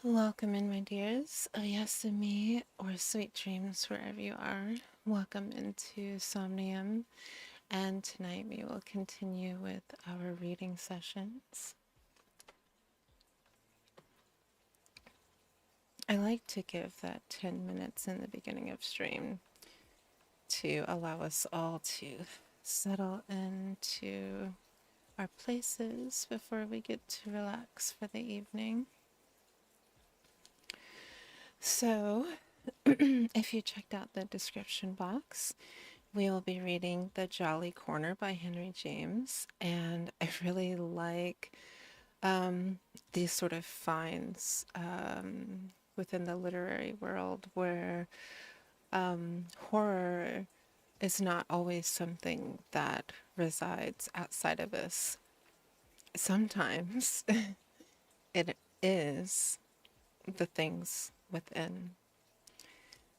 Welcome in, my dears. Oyasumi or sweet dreams wherever you are. Welcome into Somnium. And tonight we will continue with our reading sessions. I like to give that 10 minutes in the beginning of stream to allow us all to settle into our places before we get to relax for the evening. So, if you checked out the description box, we will be reading The Jolly Corner by Henry James, and I really like these sort of finds within the literary world where horror is not always something that resides outside of us. Sometimes it is the things within.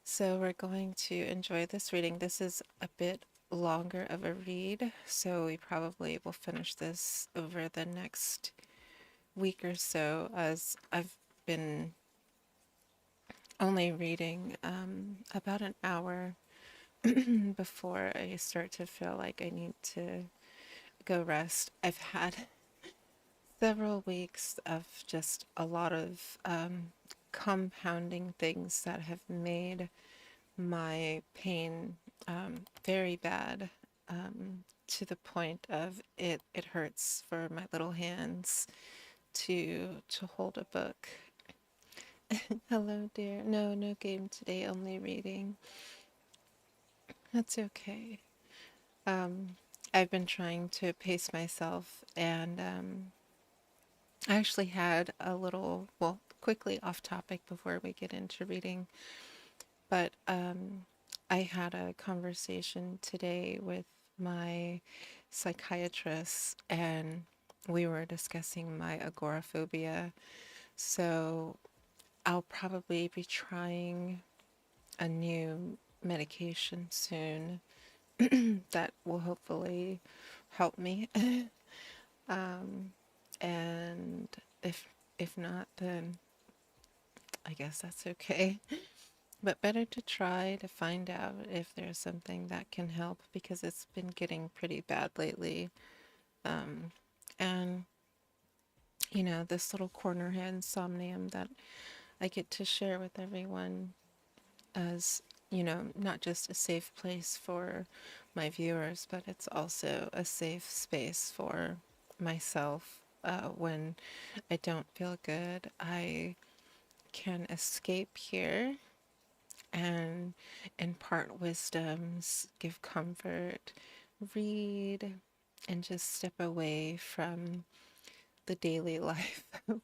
So we're going to enjoy this reading. This is a bit longer of a read, so we probably will finish this over the next week or so, as I've been only reading about an hour before I start to feel like I need to go rest. I've had several weeks of just a lot of compounding things that have made my pain very bad, to the point of it hurts for my little hands to hold a book. Hello, dear. No game today, only reading. That's okay. I've been trying to pace myself, and I actually had a little, well, quickly off topic before we get into reading, but I had a conversation today with my psychiatrist, and we were discussing my agoraphobia. So I'll probably be trying a new medication soon that will hopefully help me. And if not, then I guess that's okay. But better to try to find out if there's something that can help, because it's been getting pretty bad lately. And this little corner here in Somnium that I get to share with everyone as, not just a safe place for my viewers, but it's also a safe space for myself. When I don't feel good, I can escape here and impart wisdoms, give comfort, read, and just step away from the daily life of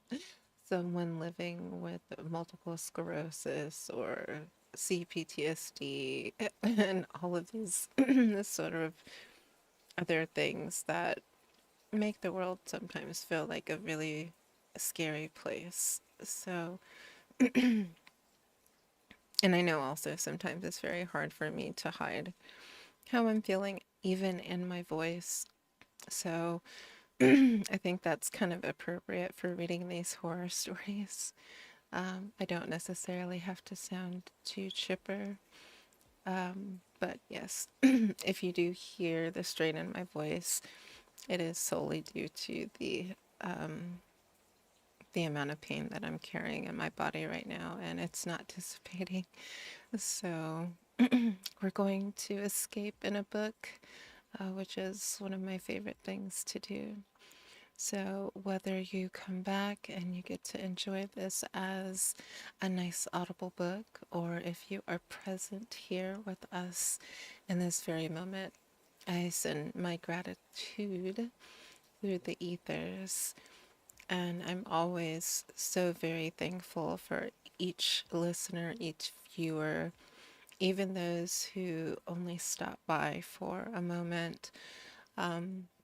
someone living with multiple sclerosis or CPTSD and all of these sort of other things that make the world sometimes feel like a really scary place. So, and I know also sometimes it's very hard for me to hide how I'm feeling, even in my voice. So, I think that's kind of appropriate for reading these horror stories. I don't necessarily have to sound too chipper. But yes, if you do hear the strain in my voice, it is solely due to the amount of pain that I'm carrying in my body right now, and it's not dissipating. So we're going to escape in a book, which is one of my favorite things to do. So whether you come back and you get to enjoy this as a nice audible book, or if you are present here with us in this very moment, I send my gratitude through the ethers. And I'm always so very thankful for each listener, each viewer, even those who only stop by for a moment.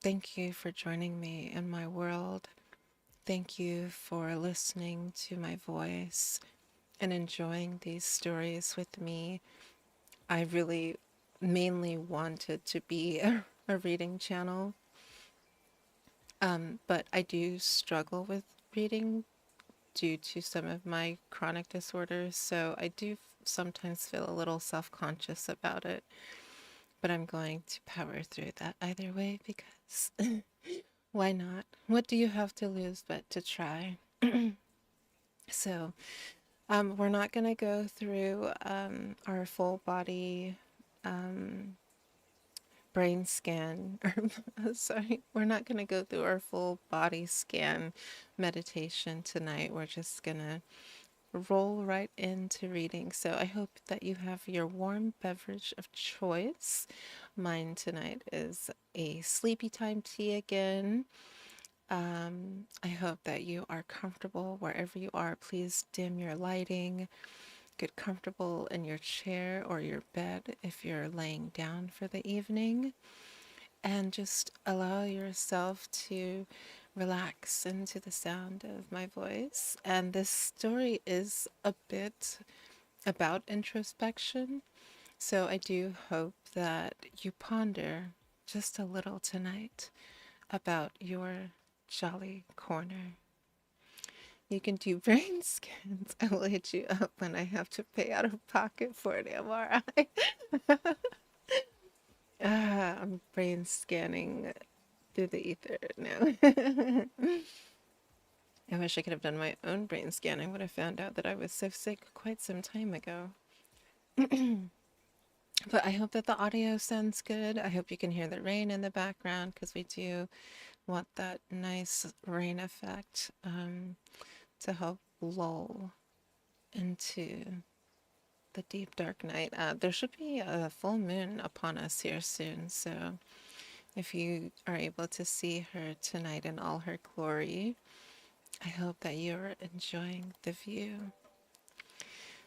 Thank you for joining me in my world. Thank you for listening to my voice and enjoying these stories with me. I really mainly wanted to be a reading channel, but I do struggle with reading due to some of my chronic disorders, so I do sometimes feel a little self-conscious about it, but I'm going to power through that either way because why not? What do you have to lose but to try? So, we're not going to go through our full body brain scan. Sorry, we're not going to go through our full body scan meditation tonight. We're just going to roll right into reading. So I hope that you have your warm beverage of choice. Mine tonight is a sleepy time tea again. I hope that you are comfortable wherever you are. Please dim your lighting. Get comfortable in your chair or your bed if you're laying down for the evening. And just allow yourself to relax into the sound of my voice. And this story is a bit about introspection. So I do hope that you ponder just a little tonight about your jolly corner. You can do brain scans. I will hit you up when I have to pay out of pocket for an MRI. I'm brain scanning through the ether now. I wish I could have done my own brain scan. I would have found out that I was so sick quite some time ago. But I hope that the audio sounds good. I hope you can hear the rain in the background because we do want that nice rain effect to help lull into the deep dark night. There should be a full moon upon us here soon, so if you are able to see her tonight in all her glory, I hope that you're enjoying the view.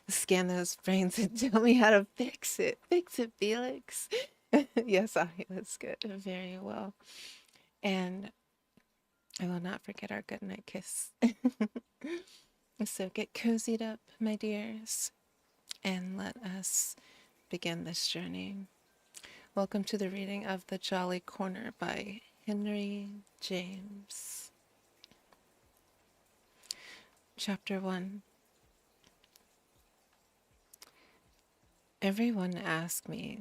Scan those brains and tell me how to fix it. Fix it, Felix. Yes, that's good. Very well. And I will not forget our goodnight kiss. So get cozied up, my dears, and let us begin this journey. Welcome to the reading of The Jolly Corner by Henry James. Chapter 1. Everyone asks me,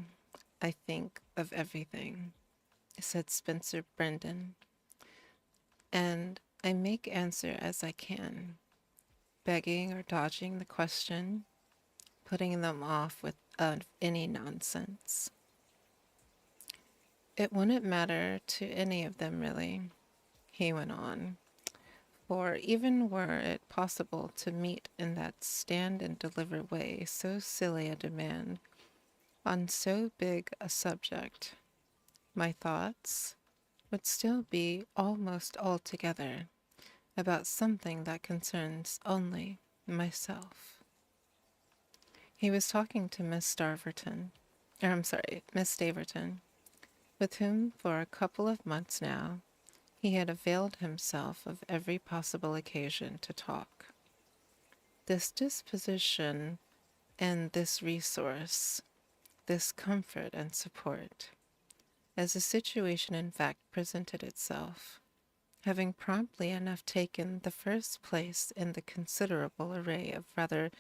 I think of everything, said Spencer Brendan, and I make answer as I can, begging or dodging the question, putting them off with any nonsense. It wouldn't matter to any of them really, he went on, for even were it possible to meet in that stand and deliver way so silly a demand on so big a subject, my thoughts would still be almost altogether about something that concerns only myself. He was talking to Miss Staverton, Miss Staverton, with whom for a couple of months now he had availed himself of every possible occasion to talk. This disposition and this resource, this comfort and support, as the situation in fact presented itself, having promptly enough taken the first place in the considerable array of rather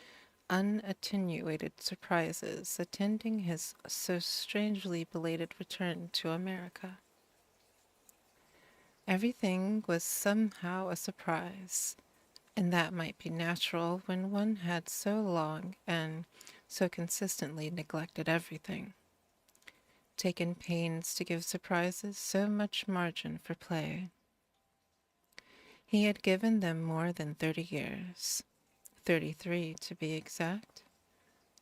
unattenuated surprises attending his so strangely belated return to America. Everything was somehow a surprise, and that might be natural when one had so long and so consistently neglected everything, taken pains to give surprises so much margin for play. He had given them more than 30 years, 33 to be exact,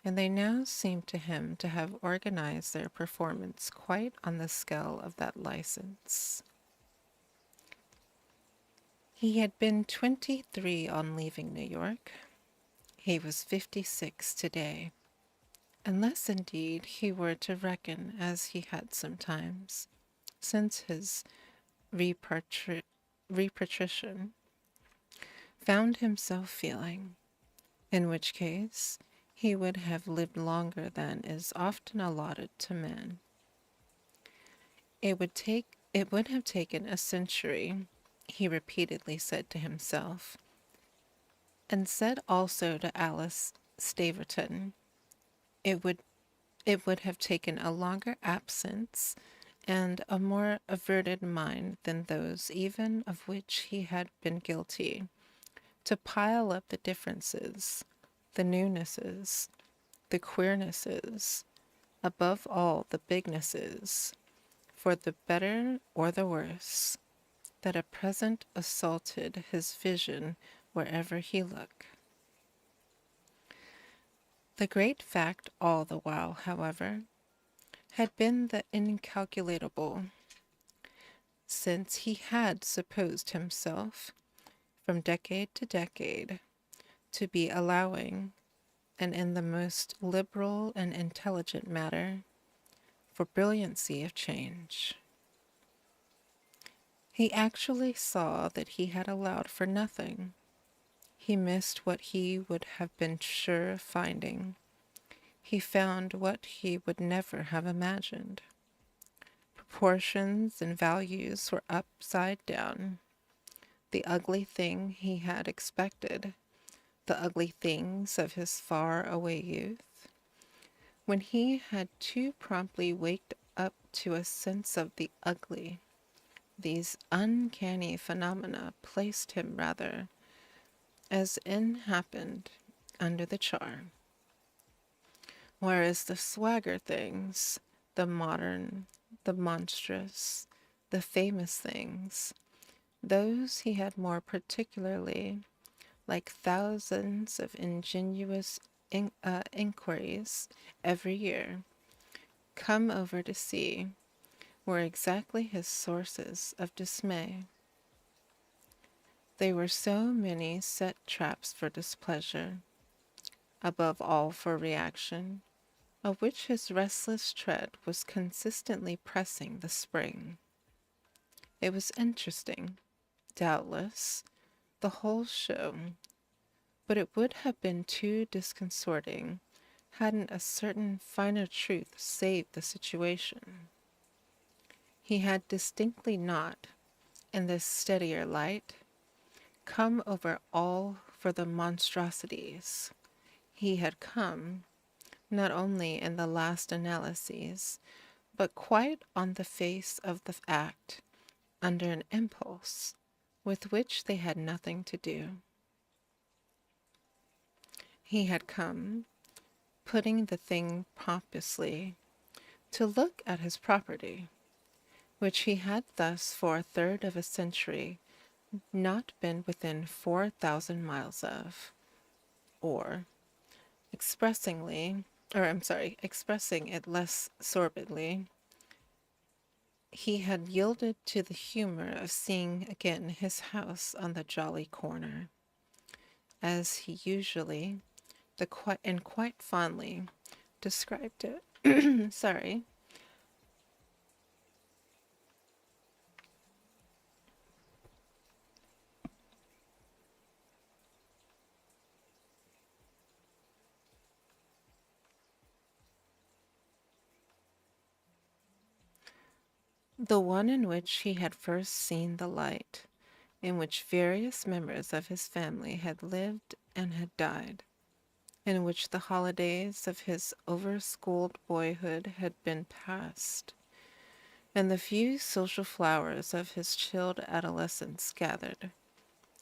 and they now seemed to him to have organized their performance quite on the scale of that license. He had been 23 on leaving New York. He was 56 today, unless indeed he were to reckon as he had sometimes, since his repatriation, found himself feeling, in which case he would have lived longer than is often allotted to men. It would have taken a century, he repeatedly said to himself, and said also to Alice Staverton, it would it would have taken a longer absence and a more averted mind than those even of which he had been guilty, to pile up the differences, the newnesses, the queernesses, above all the bignesses, for the better or the worse, that at present assaulted his vision wherever he looked. The great fact all the while, however, had been the incalculable, since he had supposed himself, from decade to decade, to be allowing, and in the most liberal and intelligent matter, for brilliancy of change. He actually saw that he had allowed for nothing. He missed what he would have been sure of finding. He found what he would never have imagined. Proportions and values were upside down. The ugly thing he had expected, the ugly things of his far-away youth, when he had too promptly waked up to a sense of the ugly, these uncanny phenomena placed him rather, as in happened, under the charm, whereas the swagger things, the modern, the monstrous, the famous things, those he had more particularly, like thousands of ingenuous inquiries every year, come over to see, were exactly his sources of dismay. They were so many set traps for displeasure, above all for reaction, of which his restless tread was consistently pressing the spring. It was interesting, doubtless, the whole show, but it would have been too disconcerting hadn't a certain finer truth saved the situation. He had distinctly not, in this steadier light, come over all for the monstrosities. He had come, not only in the last analyses, but quite on the face of the act, under an impulse with which they had nothing to do. He had come, putting the thing pompously, to look at his property, which he had thus for a third of a century not been within 4,000 miles of, or, expressing it less sordidly, he had yielded to the humor of seeing again his house on the jolly corner, as he usually, and quite fondly, described it. Sorry. The one in which he had first seen the light, in which various members of his family had lived and had died, in which the holidays of his over-schooled boyhood had been passed, and the few social flowers of his chilled adolescence gathered,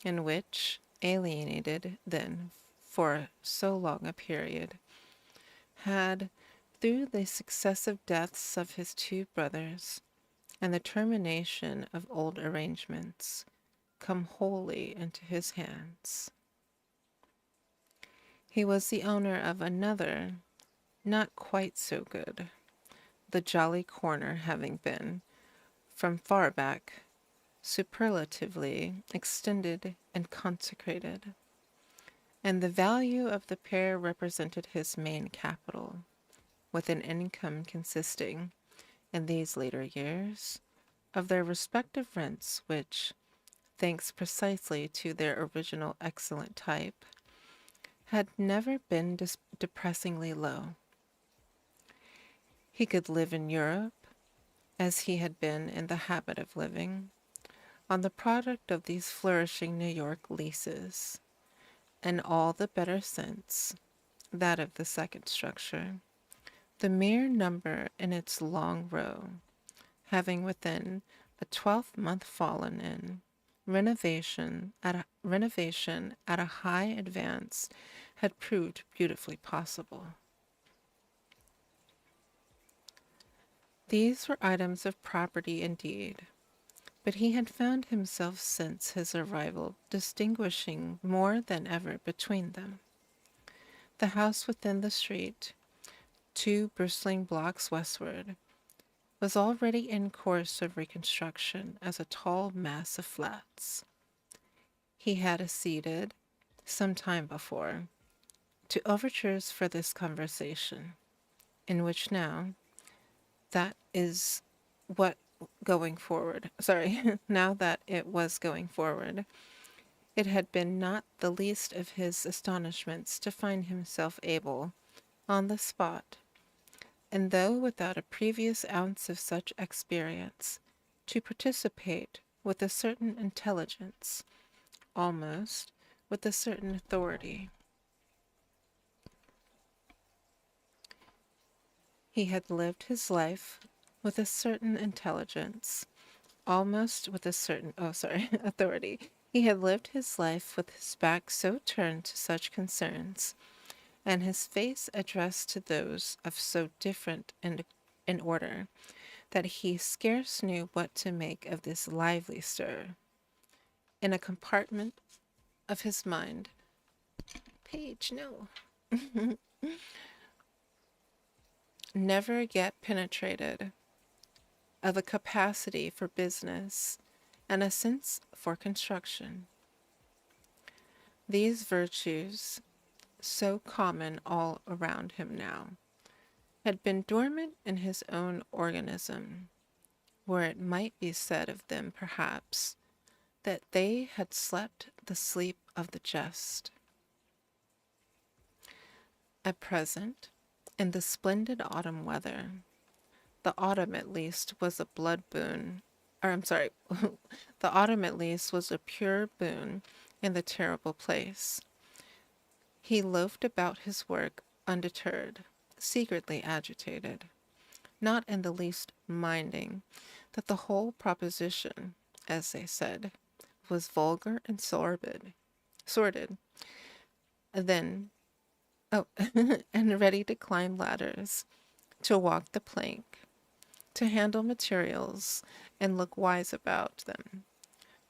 in which, alienated then for so long a period, had, through the successive deaths of his two brothers, and the termination of old arrangements, come wholly into his hands. He was the owner of another, not quite so good, the jolly corner having been, from far back, superlatively extended and consecrated, and the value of the pair represented his main capital, with an income consisting, in these later years, of their respective rents which, thanks precisely to their original excellent type, had never been depressingly low. He could live in Europe, as he had been in the habit of living, on the product of these flourishing New York leases, and all the better sense, that of the second structure, the mere number in its long row, having within a 12-month fallen in, renovation at a high advance had proved beautifully possible. These were items of property indeed, but he had found himself since his arrival distinguishing more than ever between them. The house within the street, 2 bristling blocks westward, was already in course of reconstruction as a tall mass of flats. He had acceded, some time before, to overtures for this conversation, in which now, that is what going forward, sorry, now that it was going forward, it had been not the least of his astonishments to find himself able, on the spot, and though without a previous ounce of such experience, to participate with a certain intelligence, almost with a certain authority. He had lived his life with a certain intelligence, almost with a certain, authority. He had lived his life with his back so turned to such concerns, and his face addressed to those of so different in order, that he scarce knew what to make of this lively stir. In a compartment of his mind, page, no, never yet penetrated, of a capacity for business and a sense for construction. These virtues, so common all around him now, had been dormant in his own organism, where it might be said of them, perhaps, that they had slept the sleep of the just. At present, in the splendid autumn weather, the autumn at least was a blood boon, or I'm sorry, the autumn at least was a pure boon in the terrible place. He loafed about his work undeterred, secretly agitated, not in the least minding that the whole proposition, as they said, was vulgar and sordid. Then, oh, and ready to climb ladders, to walk the plank, to handle materials and look wise about them,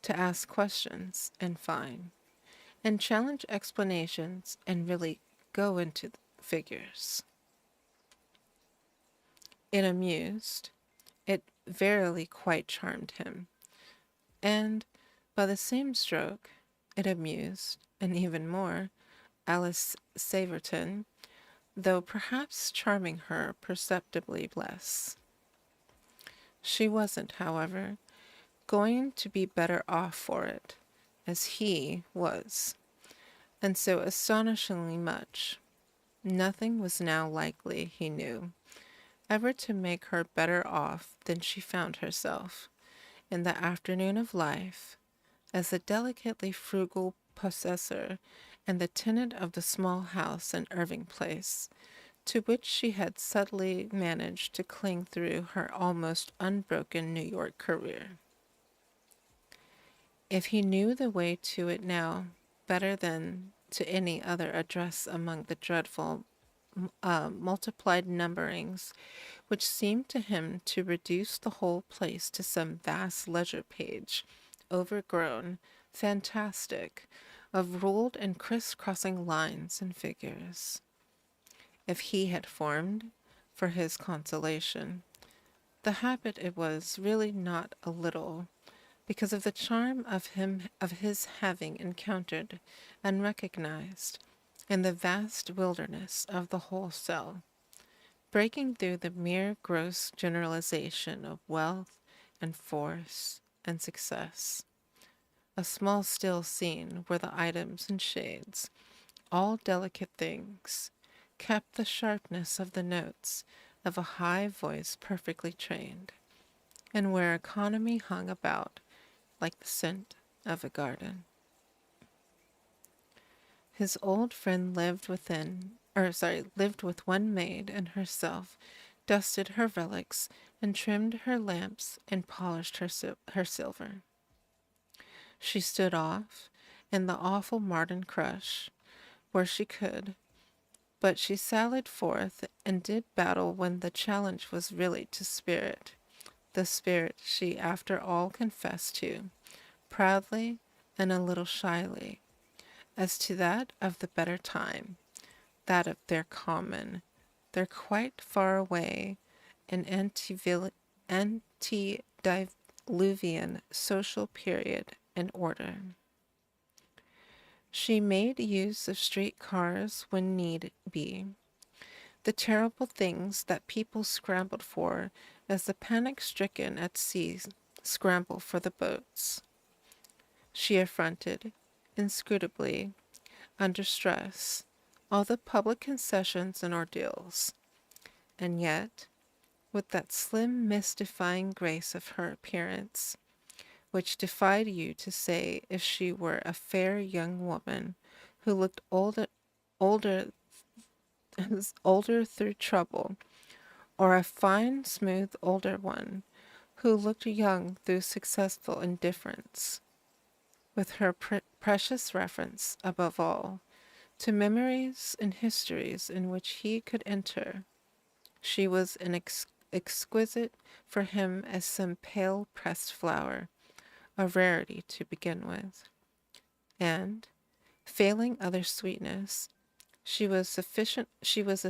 to ask questions, in fine, and challenge explanations and really go into figures. It amused, it verily quite charmed him, and by the same stroke it amused, and even more, Alice Saverton, though perhaps charming her perceptibly less. She wasn't, however, going to be better off for it, as he was, and so astonishingly much. Nothing was now likely, he knew, ever to make her better off than she found herself, in the afternoon of life, as the delicately frugal possessor and the tenant of the small house in Irving Place, to which she had subtly managed to cling through her almost unbroken New York career. If he knew the way to it now better than to any other address among the dreadful multiplied numberings which seemed to him to reduce the whole place to some vast ledger page, overgrown, fantastic, of ruled and criss-crossing lines and figures. If he had formed, for his consolation, the habit, it was really not a little because of the charm of his having encountered and recognized, in the vast wilderness of the whole cell, breaking through the mere gross generalization of wealth and force and success, a small still scene where the items and shades, all delicate things, kept the sharpness of the notes of a high voice perfectly trained, and where economy hung about like the scent of a garden. His old friend lived with one maid and herself, dusted her relics, and trimmed her lamps, and polished her silver. She stood off in the awful Martin crush, where she could, but she sallied forth and did battle when the challenge was really to spirit, the spirit she after all confessed to, proudly and a little shyly, as to that of the better time, that of their common, their quite far away and antediluvian social period and order. She made use of street cars when need be, the terrible things that people scrambled for as the panic-stricken at sea scramble for the boats. She affronted, inscrutably, under stress, all the public concessions and ordeals, and yet, with that slim mystifying grace of her appearance, which defied you to say if she were a fair young woman who looked older, older through trouble, or a fine, smooth older one who looked young through successful indifference, with her precious reference, above all, to memories and histories in which he could enter. She was an exquisite for him as some pale pressed flower, a rarity to begin with, and, failing other sweetness, she was a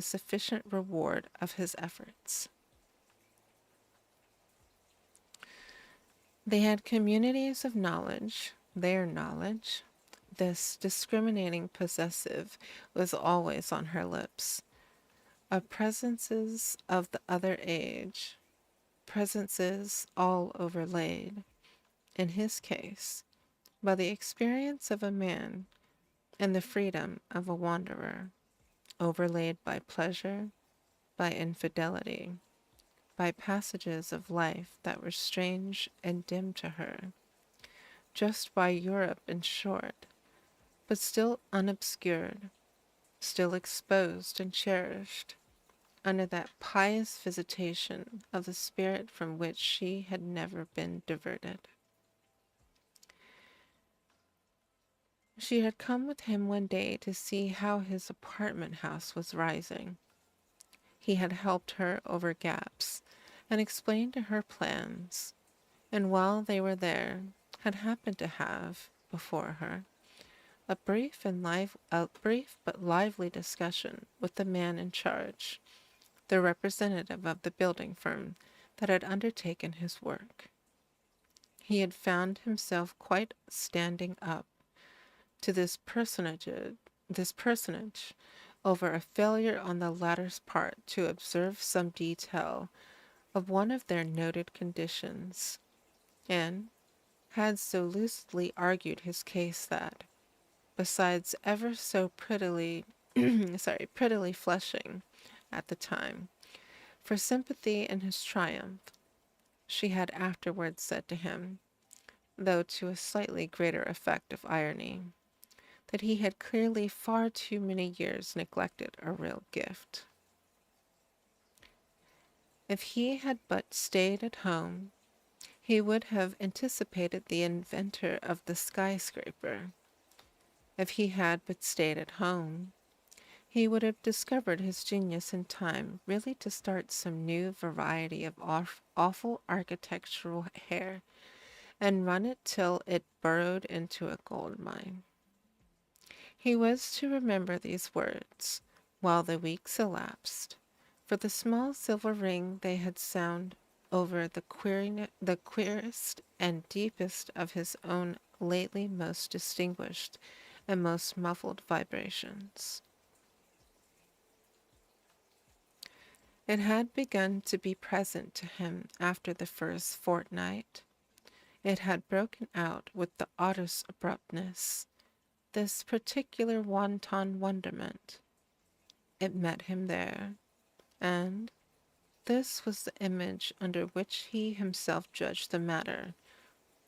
sufficient reward of his efforts. They had communities of knowledge, their knowledge. This discriminating possessive was always on her lips. Of presences of the other age, presences all overlaid, in his case, by the experience of a man and the freedom of a wanderer, overlaid by pleasure, by infidelity, by passages of life that were strange and dim to her, just by Europe in short, but still unobscured, still exposed and cherished, under that pious visitation of the spirit from which she had never been diverted. She had come with him one day to see how his apartment house was rising. He had helped her over gaps and explained to her plans, and while they were there, had happened to have, before her, a brief but lively discussion with the man in charge, the representative of the building firm that had undertaken his work. He had found himself quite standing up to this personage over a failure on the latter's part to observe some detail of one of their noted conditions, and had so lucidly argued his case that, besides ever so prettily flushing at the time, for sympathy in his triumph, she had afterwards said to him, though to a slightly greater effect of irony, that he had clearly far too many years neglected a real gift. If he had but stayed at home, he would have anticipated the inventor of the skyscraper. If he had but stayed at home, he would have discovered his genius in time really to start some new variety of awful architectural hair and run it till it burrowed into a gold mine. He was to remember these words while the weeks elapsed, for the small silver ring they had sound over the queerest and deepest of his own lately most distinguished and most muffled vibrations. It had begun to be present to him after the first fortnight. It had broken out with the oddest abruptness, this particular wanton wonderment. It met him there, and this was the image under which he himself judged the matter,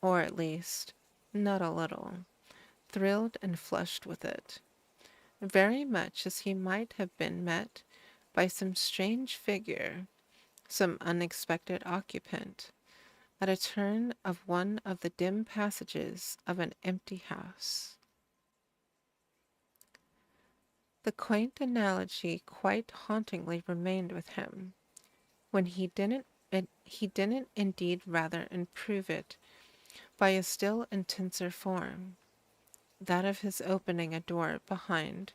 or at least, not a little, thrilled and flushed with it. very much as he might have been met by some strange figure, some unexpected occupant, at a turn of one of the dim passages of an empty house. The quaint analogy quite hauntingly remained with him, when he didn't indeed rather improve it by a still intenser form, that of his opening a door behind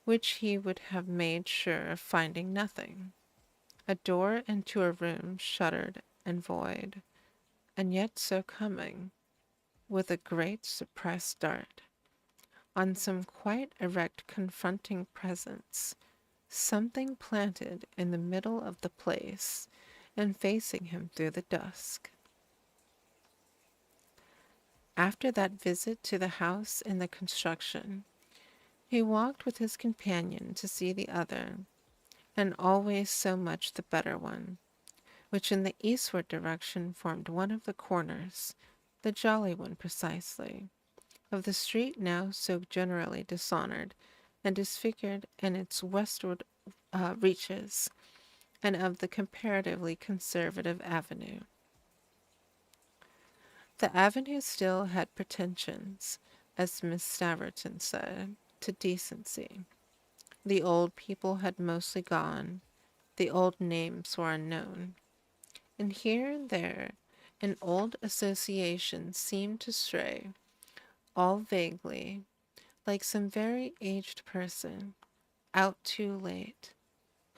which he would have made sure of finding nothing, a door into a room shuttered and void, and yet so coming, with a great suppressed start, on some quite erect confronting presence, something planted in the middle of the place and facing him through the dusk. After that visit to the house in the construction, he walked with his companion to see the other, and always so much the better one, which in the eastward direction formed one of the corners, the jolly one precisely, of the street now so generally dishonored and disfigured in its westward reaches, and of the comparatively conservative avenue. The avenue still had pretensions, as Miss Staverton said, to decency. The old people had mostly gone, the old names were unknown, and here and there an old association seemed to stray, all vaguely, like some very aged person, out too late,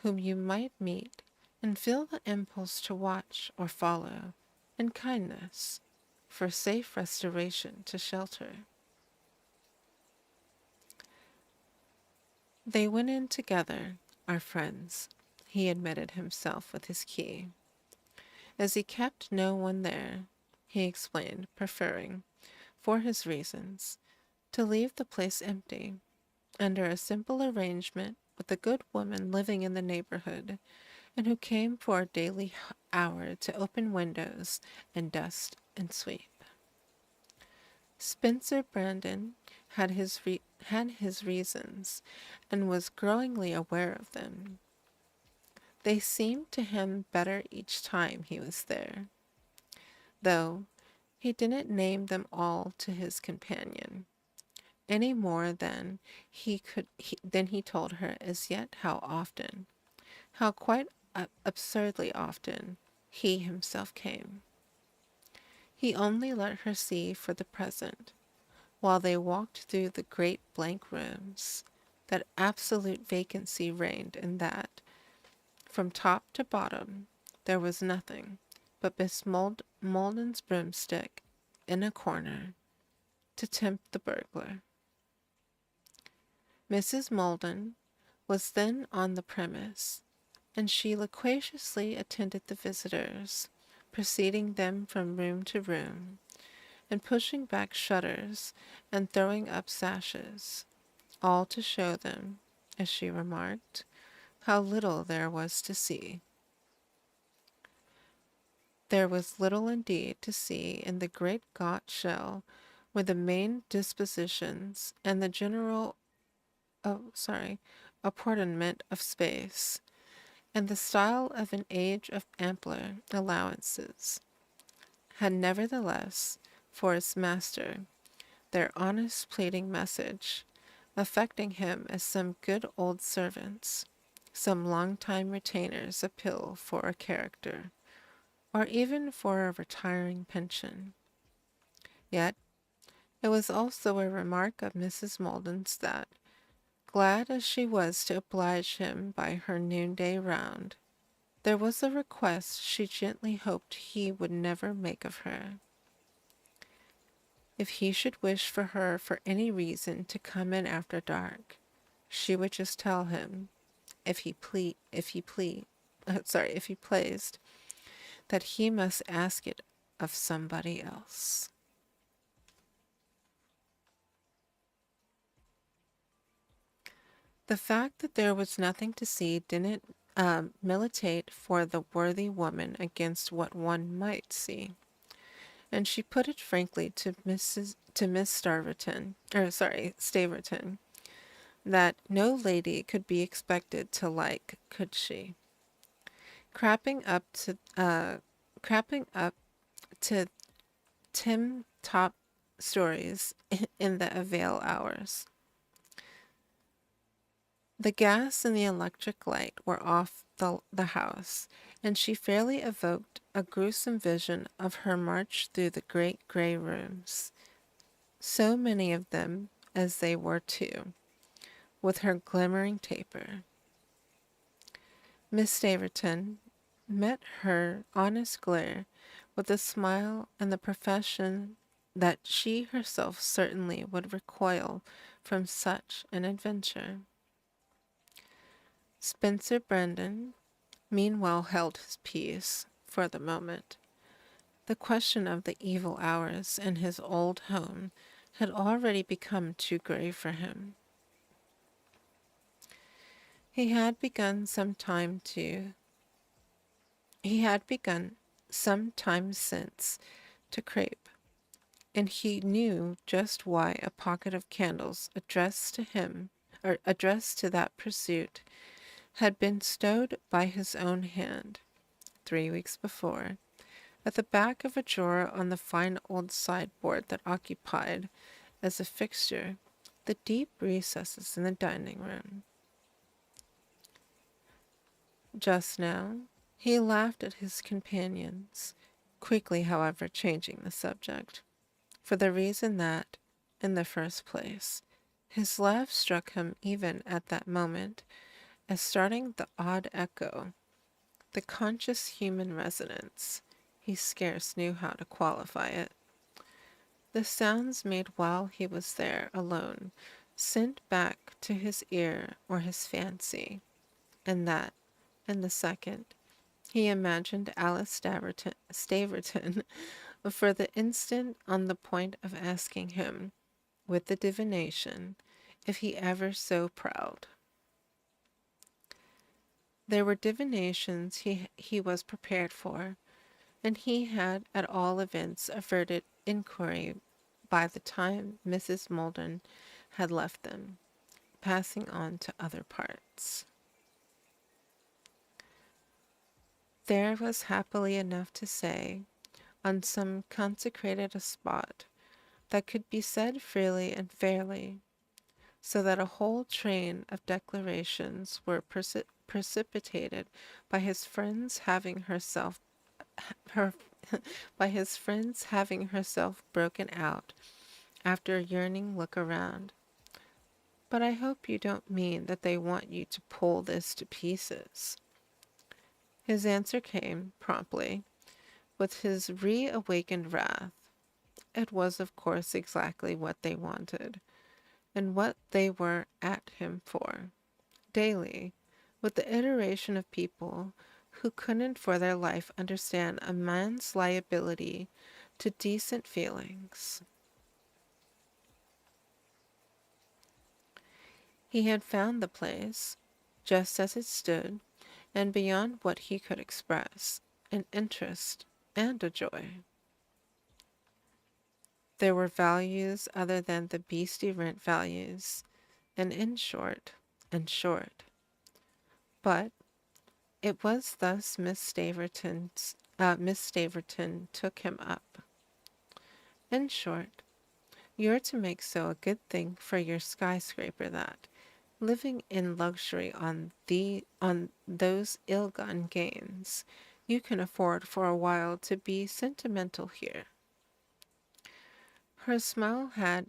whom you might meet and feel the impulse to watch or follow, in kindness, for safe restoration to shelter. They went in together, our friends, he admitted himself with his key. As he kept no one there, he explained, preferring, for his reasons, to leave the place empty, under a simple arrangement with a good woman living in the neighborhood, and who came for a daily hour to open windows and dust and sweep. Spencer Brandon had his reasons, and was growingly aware of them. They seemed to him better each time he was there, though he didn't name them all to his companion, any more than he told her as yet how quite absurdly often, he himself came. He only let her see for the present, while they walked through the great blank rooms, that absolute vacancy reigned in that, from top to bottom, there was nothing but Miss Molden's broomstick in a corner to tempt the burglar. Mrs. Molden was then on the premise, and she loquaciously attended the visitors, preceding them from room to room, and pushing back shutters and throwing up sashes, all to show them, as she remarked, how little there was to see. There was little indeed to see in the great gaunt shell, where the main dispositions and the general apportionment of space, and the style of an age of ampler allowances, had nevertheless, for its master, their honest pleading message, affecting him as some good old servants, some long-time retainers appeal for a character, or even for a retiring pension. Yet it was also a remark of Mrs. Molden's that, glad as she was to oblige him by her noonday round, there was a request she gently hoped he would never make of her. If he should wish for her for any reason to come in after dark, she would just tell him, if he pleased, that he must ask it of somebody else. The fact that there was nothing to see didn't militate for the worthy woman against what one might see, and she put it frankly to Miss Staverton, that no lady could be expected to like, could she? Crapping up to crapping up to Tim top stories in the avail hours. The gas and the electric light were off the house, and she fairly evoked a gruesome vision of her march through the great gray rooms, so many of them as they were too, with her glimmering taper. Miss Staverton met her honest glare with a smile and the profession that she herself certainly would recoil from such an adventure. Spencer Brandon meanwhile held his peace for the moment. The question of the evil hours in his old home had already become too grave for him. He had begun some time since to crepe, and he knew just why a pocket of candles addressed to him, or addressed to that pursuit, had been stowed by his own hand 3 weeks before, at the back of a drawer on the fine old sideboard that occupied, as a fixture, the deep recesses in the dining room. Just now, he laughed at his companions, quickly, however, changing the subject, for the reason that, in the first place, his laugh struck him even at that moment as starting the odd echo, the conscious human resonance. He scarce knew how to qualify it. The sounds made while he was there alone sent back to his ear or his fancy, and that, in the second, he imagined Alice Staverton for the instant on the point of asking him, with the divination, if he ever so proud. There were divinations he was prepared for, and he had at all events averted inquiry by the time Mrs. Maldon had left them, passing on to other parts. There was happily enough to say, on some consecrated spot, that could be said freely and fairly, so that a whole train of declarations were precipitated by his friend's having her by his friend's having herself broken out after a yearning look around. But I hope you don't mean that they want you to pull this to pieces. His answer came promptly, with his reawakened wrath. It was, of course, exactly what they wanted, and what they were at him for, daily, with the iteration of people who couldn't for their life understand a man's liability to decent feelings. He had found the place, just as it stood, and beyond what he could express, an interest and a joy. There were values other than the beastly rent values, and short. But it was thus Miss Staverton took him up. In short, you're to make so a good thing for your skyscraper that, living in luxury on those ill-gotten gains, you can afford for a while to be sentimental here. Her smile had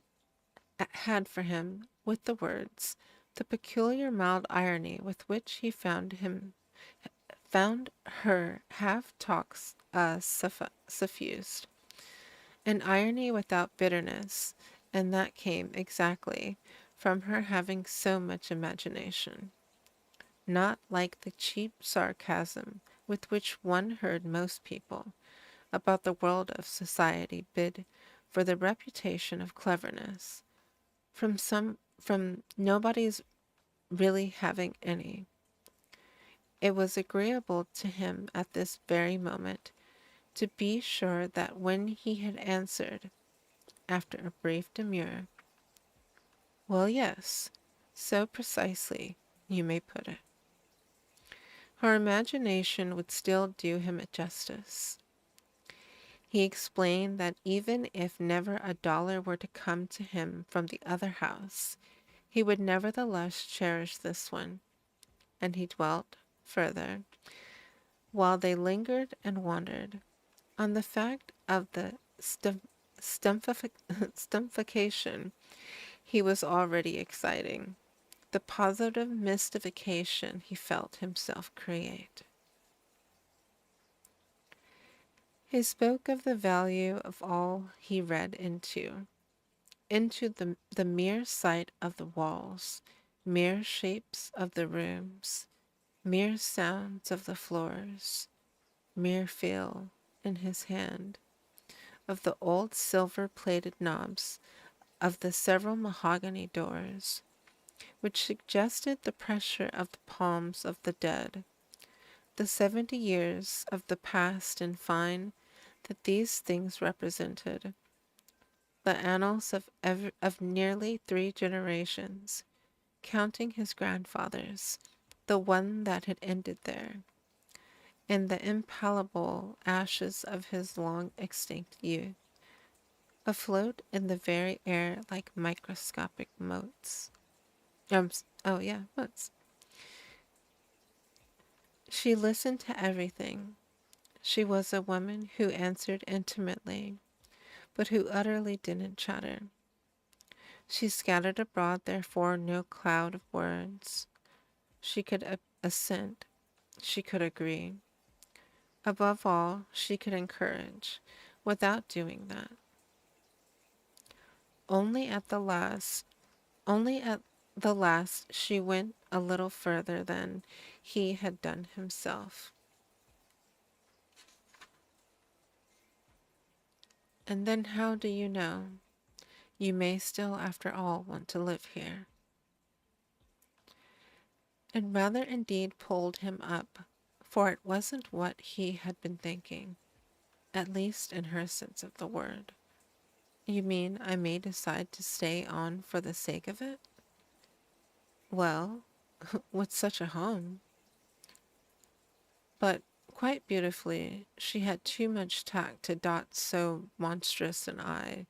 for him, with the words, the peculiar mild irony with which he found her half-talks suffused, an irony without bitterness, and that came exactly from her having so much imagination, not like the cheap sarcasm with which one heard most people about the world of society bid for the reputation of cleverness, from nobody's really having any. It was agreeable to him at this very moment to be sure that when he had answered, after a brief demur, "Well, yes," So precisely, you may put it. Her imagination would still do him justice. He explained that even if never a dollar were to come to him from the other house, he would nevertheless cherish this one, and he dwelt further, while they lingered and wondered, on the fact of the stumpification he was already exciting, the positive mystification he felt himself create. He spoke of the value of all he read into the mere sight of the walls, mere shapes of the rooms, mere sounds of the floors, mere feel in his hand of the old silver-plated knobs of the several mahogany doors, which suggested the pressure of the palms of the dead, the 70 years of the past, in fine, that these things represented, the annals of nearly 3 generations, counting his grandfather's, the one that had ended there, and the impalpable ashes of his long extinct youth, afloat in the very air like microscopic motes. Motes. She listened to everything. She was a woman who answered intimately, but who utterly didn't chatter. She scattered abroad, therefore, no cloud of words. She could assent. She could agree. Above all, she could encourage, without doing that. Only at the last, only at the last she went a little further than he had done himself. And then how do you know? You may still, after all, want to live here. And rather indeed pulled him up, for it wasn't what he had been thinking, at least in her sense of the word. You mean I may decide to stay on for the sake of it? Well, with such a home. But quite beautifully, she had too much tact to dot so monstrous an I,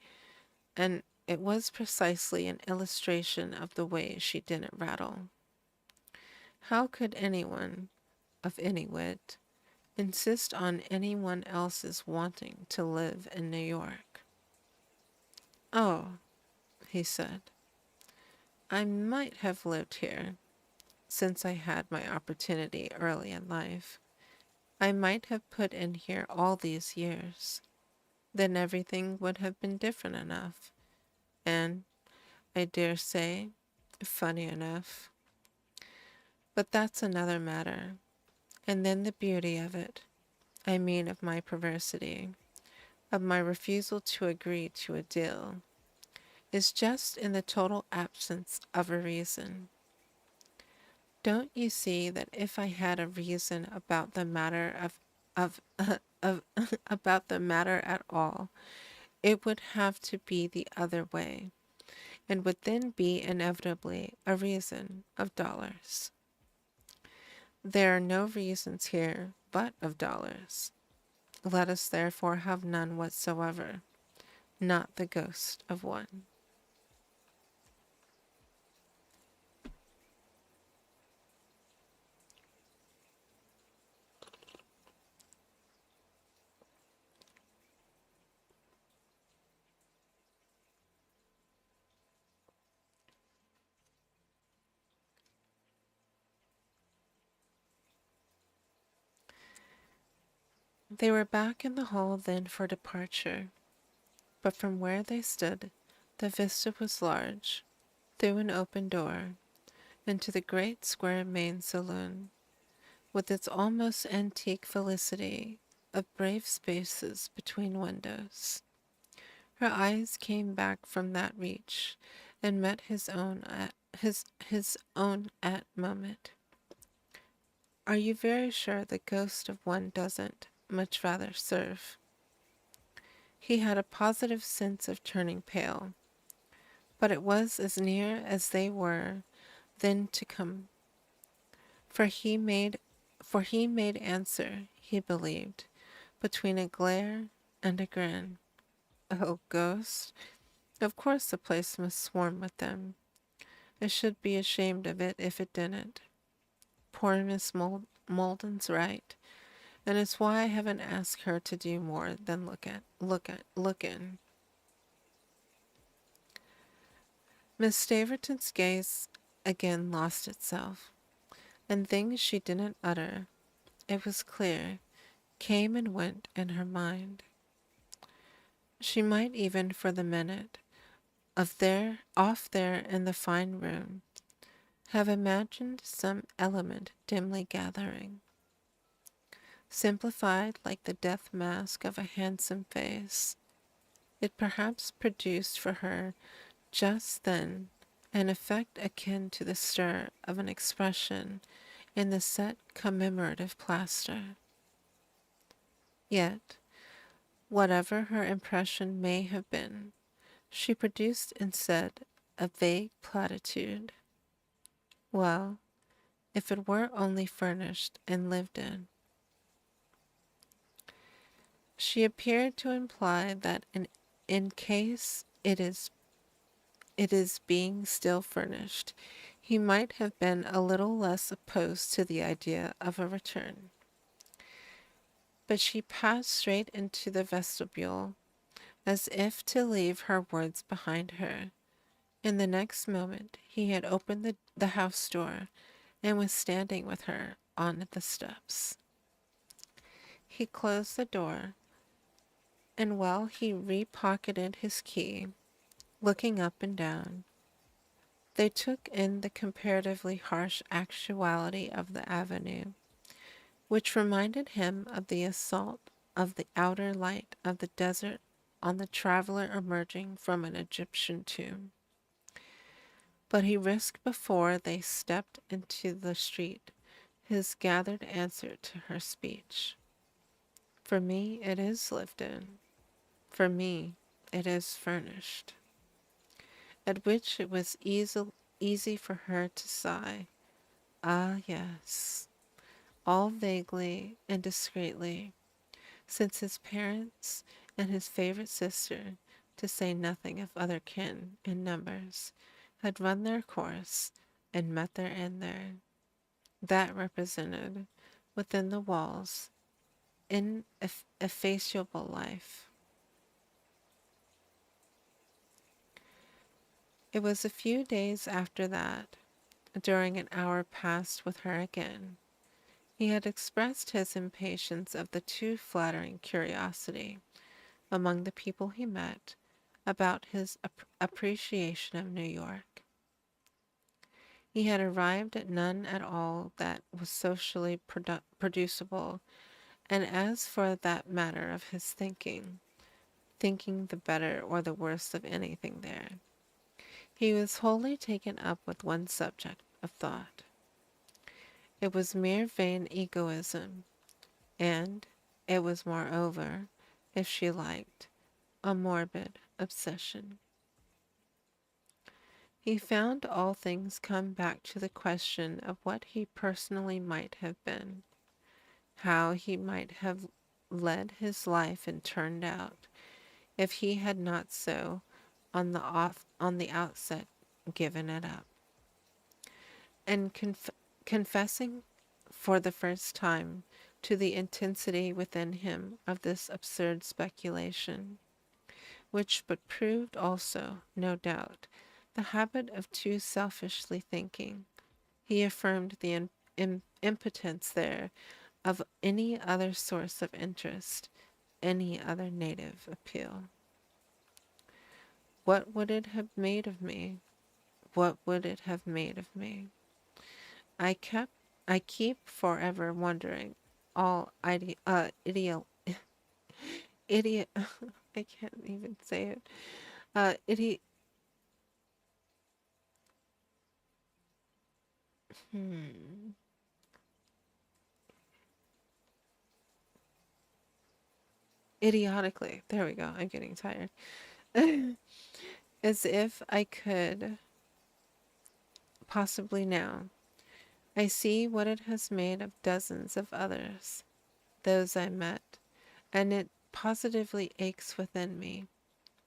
and it was precisely an illustration of the way she didn't rattle. How could anyone, of any wit, insist on anyone else's wanting to live in New York? Oh, he said, I might have lived here, since I had my opportunity early in life. I might have put in here all these years. Then everything would have been different enough, and, I dare say, funny enough. But that's another matter. And then the beauty of it, I mean of my perversity, of my refusal to agree to a deal, is just in the total absence of a reason. Don't you see that if I had a reason about the matter of of about the matter at all, it would have to be the other way, and would then be inevitably a reason of dollars. There are no reasons here but of dollars. Let us therefore have none whatsoever, not the ghost of one. They were back in the hall then for departure, but from where they stood, the vista was large, through an open door, into the great square main saloon, with its almost antique felicity of brave spaces between windows. Her eyes came back from that reach, and met his own at moment. Are you very sure the ghost of one doesn't much rather serve? He had a positive sense of turning pale, but it was as near as they were then to come. For he made answer, he believed, between a glare and a grin. Oh, ghost! Of course the place must swarm with them. I should be ashamed of it if it didn't. Poor Miss Molden's right, and it's why I haven't asked her to do more than look in. Miss Staverton's gaze again lost itself, and things she didn't utter, it was clear, came and went in her mind. She might even, for the minute, off there in the fine room, have imagined some element dimly gathering, simplified like the death mask of a handsome face. It perhaps produced for her just then an effect akin to the stir of an expression in the set commemorative plaster. Yet, whatever her impression may have been, she produced instead a vague platitude. Well, if it were only furnished and lived in. She appeared to imply that in case it is being still furnished, he might have been a little less opposed to the idea of a return. But she passed straight into the vestibule, as if to leave her words behind her. In the next moment he had opened the house door and was standing with her on the steps. He closed the door, and while he repocketed his key, looking up and down, they took in the comparatively harsh actuality of the avenue, which reminded him of the assault of the outer light of the desert on the traveler emerging from an Egyptian tomb. But he risked before they stepped into the street his gathered answer to her speech. For me it is lived in. For me it is furnished. At which it was easy for her to sigh. Ah, yes, all vaguely and discreetly, since his parents and his favorite sister, to say nothing of other kin in numbers, had run their course and met their end there. That represented, within the walls, ineffaceable life. It was a few days after that, during an hour passed with her again, he had expressed his impatience of the too flattering curiosity among the people he met about his appreciation of New York. He had arrived at none at all that was socially producible, and as for that matter of his thinking the better or the worse of anything there, he was wholly taken up with one subject of thought. It was mere vain egoism, and it was moreover, if she liked, a morbid obsession. He found all things come back to the question of what he personally might have been, how he might have led his life and turned out, if he had not so, on the outset, given it up. And confessing for the first time to the intensity within him of this absurd speculation, which but proved also, no doubt, the habit of too selfishly thinking, he affirmed the impotence there of any other source of interest, any other native appeal. What would it have made of me? What would it have made of me? I keep forever wondering, all idiot, I can't even say it, idiot, hmm, idiotically, there we go, I'm getting tired, as if I could possibly now. I see what it has made of dozens of others, those I met, and it positively aches within me,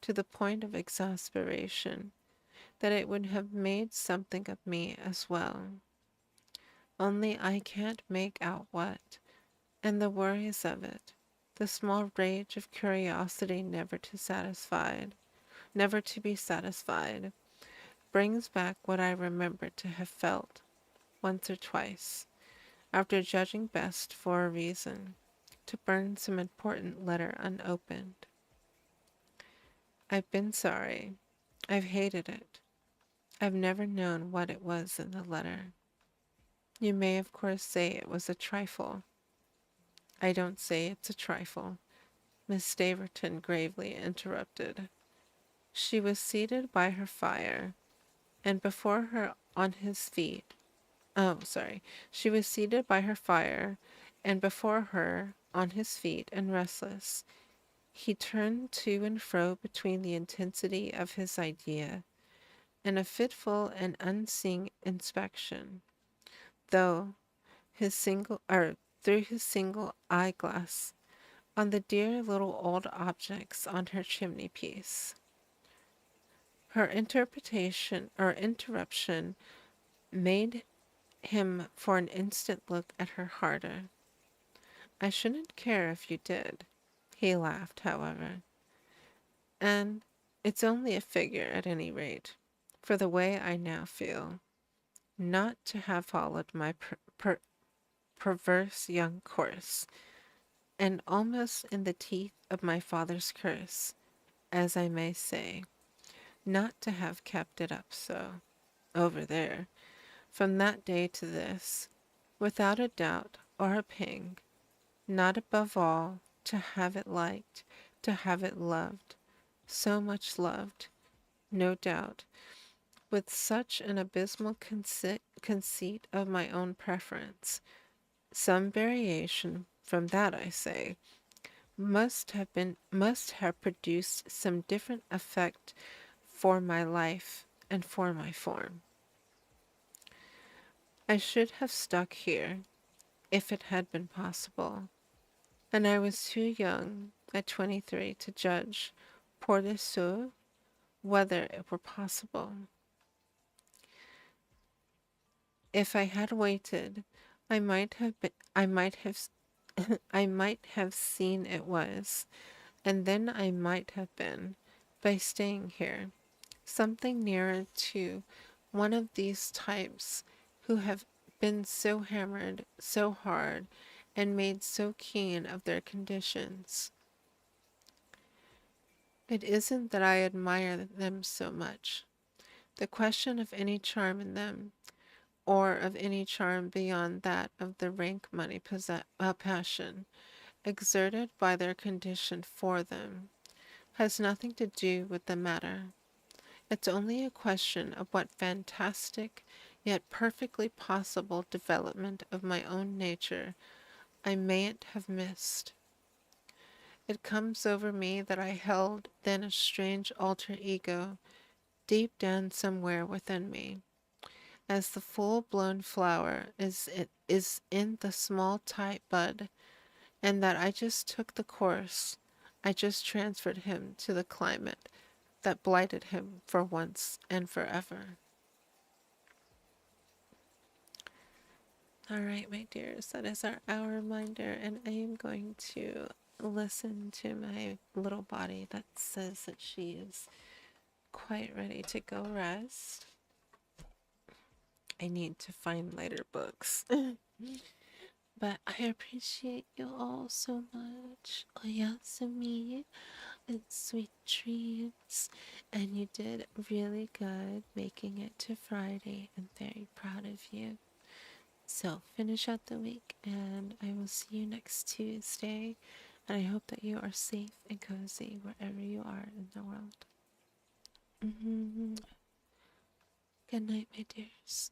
to the point of exasperation, that it would have made something of me as well. Only I can't make out what, and the worries of it, the small rage of curiosity never to be satisfied, brings back what I remember to have felt once or twice, after judging best for a reason to burn some important letter unopened. I've been sorry. I've hated it. I've never known what it was in the letter. You may of course say it was a trifle. I don't say it's a trifle, Miss Staverton gravely interrupted. She was seated by her fire, and before her on his feet. Oh, sorry. She was seated by her fire, and before her, on his feet and restless, he turned to and fro between the intensity of his idea and a fitful and unseeing inspection, though his single or through his single eyeglass on the dear little old objects on her chimney piece. Her interruption made him for an instant look at her harder. I shouldn't care if you did. He laughed, however. And it's only a figure at any rate, for the way I now feel, not to have followed my perverse young course, and almost in the teeth of my father's curse, as I may say, not to have kept it up so, over there, from that day to this, without a doubt or a pang, not above all to have it liked, to have it loved, so much loved, no doubt, with such an abysmal conceit of my own preference. Some variation from that, I say, must have produced some different effect for my life and for my form. I should have stuck here, if it had been possible, and I was too young, at 23, to judge, pour dessous, whether it were possible. If I had waited, I might have been, I might have, I might have seen it was, and then I might have been, by staying here, something nearer to one of these types who have been so hammered, so hard, and made so keen of their conditions. It isn't that I admire them so much. The question of any charm in them, or of any charm beyond that of the rank money passion exerted by their condition for them, has nothing to do with the matter. It's only a question of what fantastic, yet perfectly possible development of my own nature I mayn't have missed. It comes over me that I held then a strange alter ego deep down somewhere within me, as the full-blown flower is in the small tight bud, and that I just took the course, I just transferred him to the climate that blighted him for once and forever. All right, my dears, that is our hour reminder, and I am going to listen to my little body that says that she is quite ready to go rest. I need to find later books. But I appreciate you all so much. Oyasumi and sweet dreams. And you did really good making it to Friday. I'm very proud of you. So finish out the week, and I will see you next Tuesday. And I hope that you are safe and cozy wherever you are in the world. Good night, my dears.